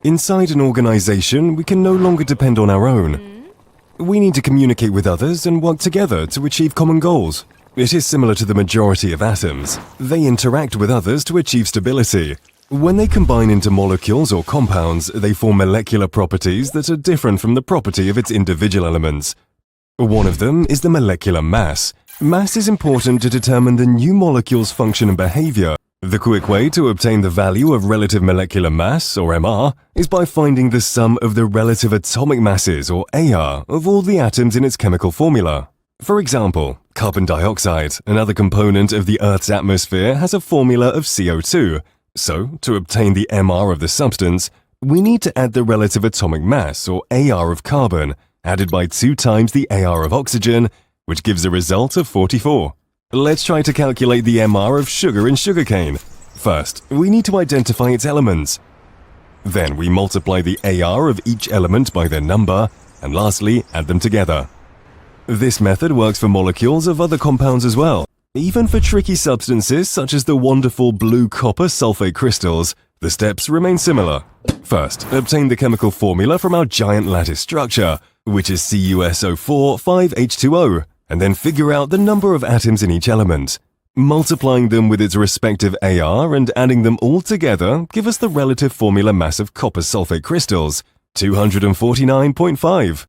Inside an organization, we can no longer depend on our own. We need to communicate with others and work together to achieve common goals. It is similar to the majority of atoms. They interact with others to achieve stability. When they combine into molecules or compounds, they form molecular properties that are different from the property of its individual elements. One of them is the molecular mass. Mass is important to determine the new molecule's function and behavior. The quick way to obtain the value of relative molecular mass, or MR, is by finding the sum of the relative atomic masses, or AR, of all the atoms in its chemical formula. For example, carbon dioxide, another component of the Earth's atmosphere, has a formula of CO2. So, to obtain the MR of the substance, we need to add the relative atomic mass, or AR of carbon, added by 2 times the AR of oxygen, which gives a result of 44. Let's try to calculate the MR of sugar in sugarcane. First, we need to identify its elements. Then we multiply the AR of each element by their number, and lastly, add them together. This method works for molecules of other compounds as well. Even for tricky substances such as the wonderful blue copper sulfate crystals, the steps remain similar. First, obtain the chemical formula from our giant lattice structure, which is CuSO4 5H2O, and then figure out the number of atoms in each element. Multiplying them with its respective AR and adding them all together give us the relative formula mass of copper sulfate crystals, 249.5.